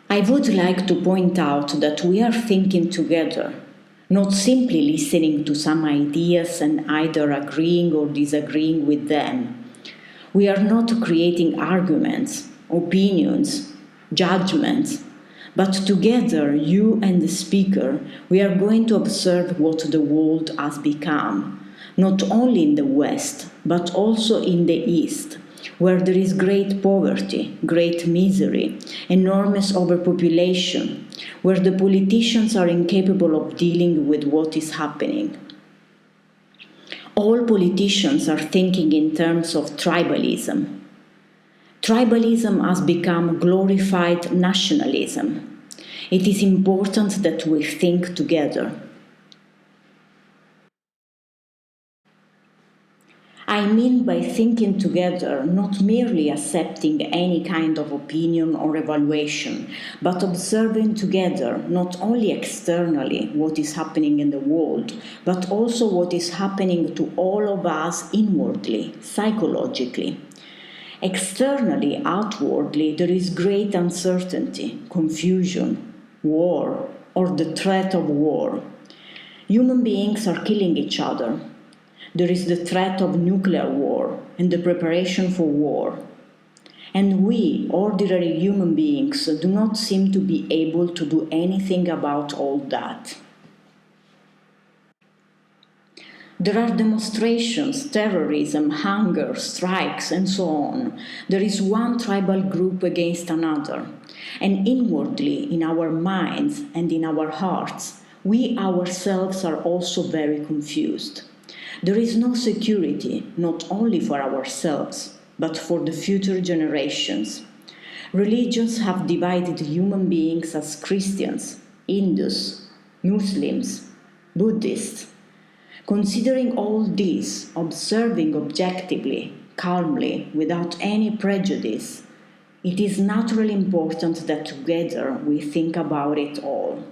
I would like to point out that we are thinking together, not simply listening to some ideas and either agreeing or disagreeing with them. We are not creating arguments, opinions, judgments, but together, you and the speaker, we are going to observe what the world has become, not only in the West, but also in the East, where there is great poverty, great misery, enormous overpopulation, where the politicians are incapable of dealing with what is happening. All politicians are thinking in terms of tribalism. Tribalism has become glorified nationalism. It is important that we think together. I mean by thinking together not merely accepting any kind of opinion or evaluation, but observing together not only externally what is happening in the world, but also what is happening to all of us inwardly, psychologically. Externally, outwardly, there is great uncertainty, confusion, war, or the threat of war. Human beings are killing each other. There is the threat of nuclear war and the preparation for war. And we, ordinary human beings, do not seem to be able to do anything about all that. There are demonstrations, terrorism, hunger, strikes, and so on. There is one tribal group against another. And inwardly, in our minds and in our hearts, we ourselves are also very confused. There is no security, not only for ourselves, but for the future generations. Religions have divided human beings as Christians, Hindus, Muslims, Buddhists. Considering all this, observing objectively, calmly, without any prejudice, it is naturally important that together we think about it all.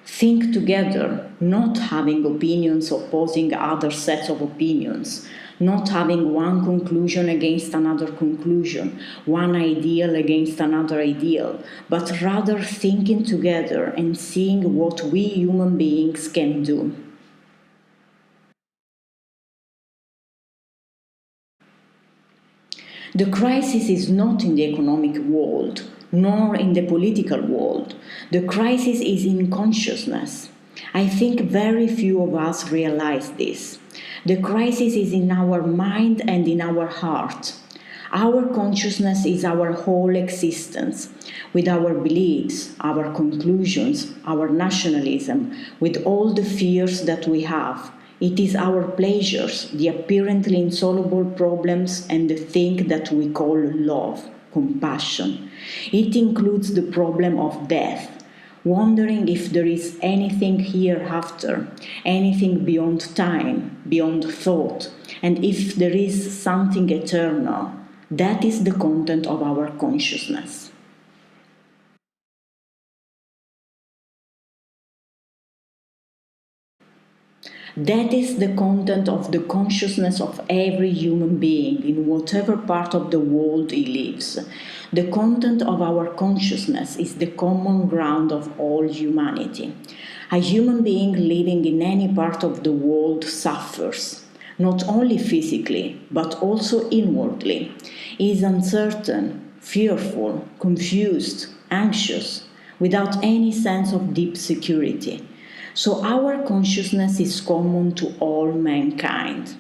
Think together, not having opinions opposing other sets of opinions, not having one conclusion against another conclusion, one ideal against another ideal, but rather thinking together and seeing what we human beings can do. The crisis is not in the economic world, nor in the political world. The crisis is in consciousness. I think very few of us realize this. The crisis is in our mind and in our heart. Our consciousness is our whole existence, with our beliefs, our conclusions, our nationalism, with all the fears that we have. It is our pleasures, the apparently insoluble problems, and the thing that we call love. Compassion. It includes the problem of death, wondering if there is anything hereafter, anything beyond time, beyond thought, and if there is something eternal. That is the content of our consciousness. That is the content of the consciousness of every human being in whatever part of the world he lives. The content of our consciousness is the common ground of all humanity. A human being living in any part of the world suffers, not only physically, but also inwardly. He is uncertain, fearful, confused, anxious, without any sense of deep security. So our consciousness is common to all mankind.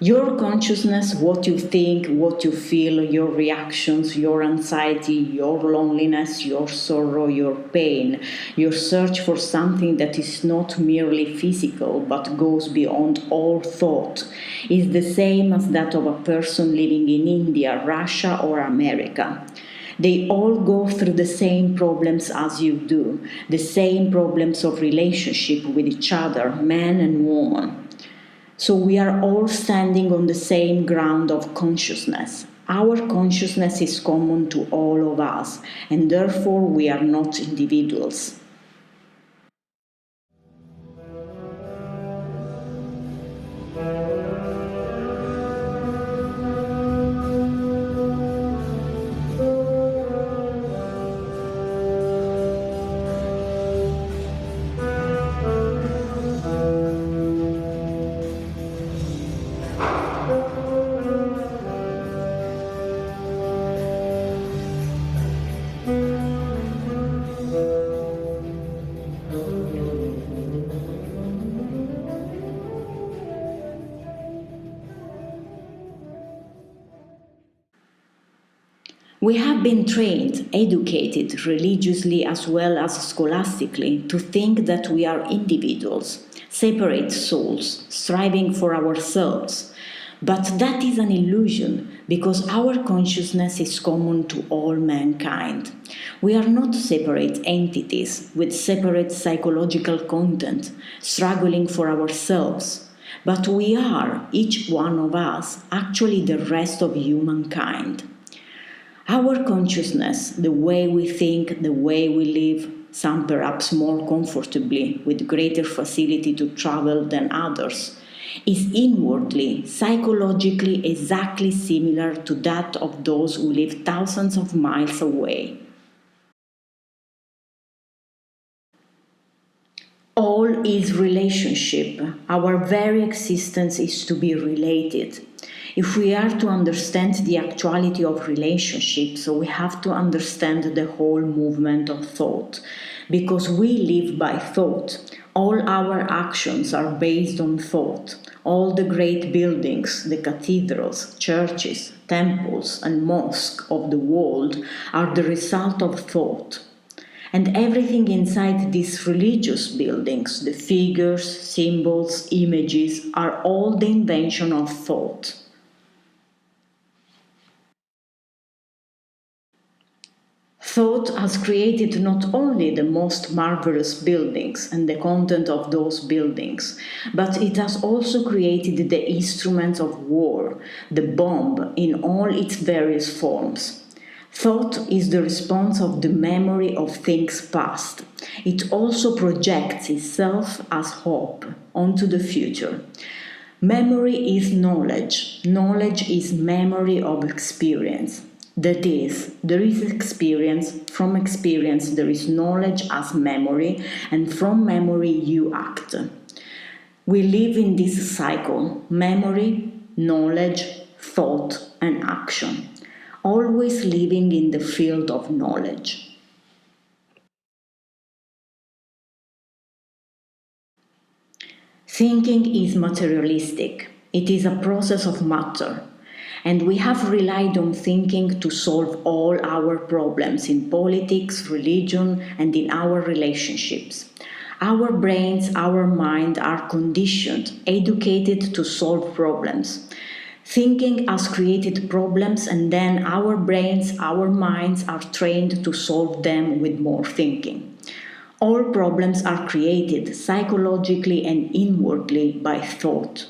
Your consciousness, what you think, what you feel, your reactions, your anxiety, your loneliness, your sorrow, your pain, your search for something that is not merely physical but goes beyond all thought, is the same as that of a person living in India, Russia, or America. They all go through the same problems as you do, the same problems of relationship with each other, man and woman. So we are all standing on the same ground of consciousness. Our consciousness is common to all of us, and therefore we are not individuals. We have been trained, educated religiously as well as scholastically to think that we are individuals, separate souls, striving for ourselves. But that is an illusion because our consciousness is common to all mankind. We are not separate entities with separate psychological content, struggling for ourselves. But we are, each one of us, actually the rest of humankind. Our consciousness, the way we think, the way we live, some perhaps more comfortably, with greater facility to travel than others, is inwardly, psychologically exactly similar to that of those who live thousands of miles away. All is relationship. Our very existence is to be related. If we are to understand the actuality of relationships, we have to understand the whole movement of thought. Because we live by thought. All our actions are based on thought. All the great buildings, the cathedrals, churches, temples, and mosques of the world are the result of thought. And everything inside these religious buildings, the figures, symbols, images, are all the invention of thought. Thought has created not only the most marvelous buildings and the content of those buildings, but it has also created the instruments of war, the bomb in all its various forms. Thought is the response of the memory of things past. It also projects itself as hope onto the future. Memory is knowledge. Knowledge is memory of experience. That is, there is experience, from experience there is knowledge as memory, and from memory you act. We live in this cycle: memory, knowledge, thought, and action, always living in the field of knowledge. Thinking is materialistic. It is a process of matter. And we have relied on thinking to solve all our problems in politics, religion, and in our relationships. Our brains, our mind are conditioned, educated to solve problems. Thinking has created problems, and then our brains, our minds are trained to solve them with more thinking. All problems are created psychologically and inwardly by thought.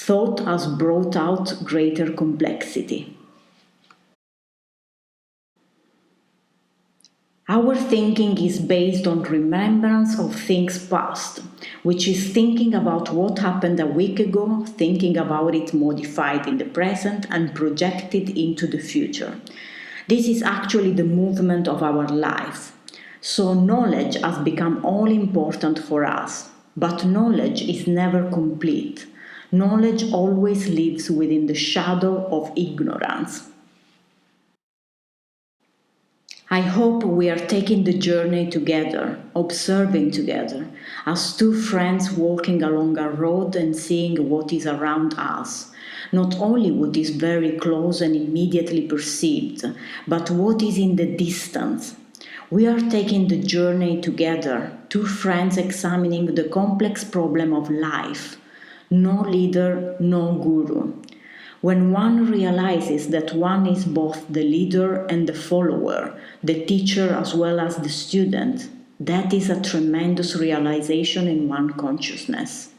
Thought has brought out greater complexity. Our thinking is based on remembrance of things past, which is thinking about what happened a week ago, thinking about it modified in the present and projected into the future. This is actually the movement of our life. So knowledge has become all important for us, but knowledge is never complete. Knowledge always lives within the shadow of ignorance. I hope we are taking the journey together, observing together, as two friends walking along a road and seeing what is around us. Not only what is very close and immediately perceived, but what is in the distance. We are taking the journey together, two friends examining the complex problem of life. No leader, no guru. When one realizes that one is both the leader and the follower, the teacher as well as the student, that is a tremendous realization in one consciousness.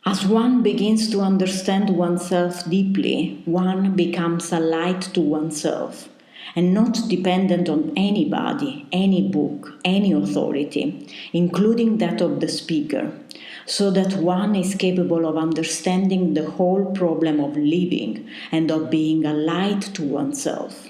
As one begins to understand oneself deeply, one becomes a light to oneself, and not dependent on anybody, any book, any authority, including that of the speaker, so that one is capable of understanding the whole problem of living and of being a light to oneself.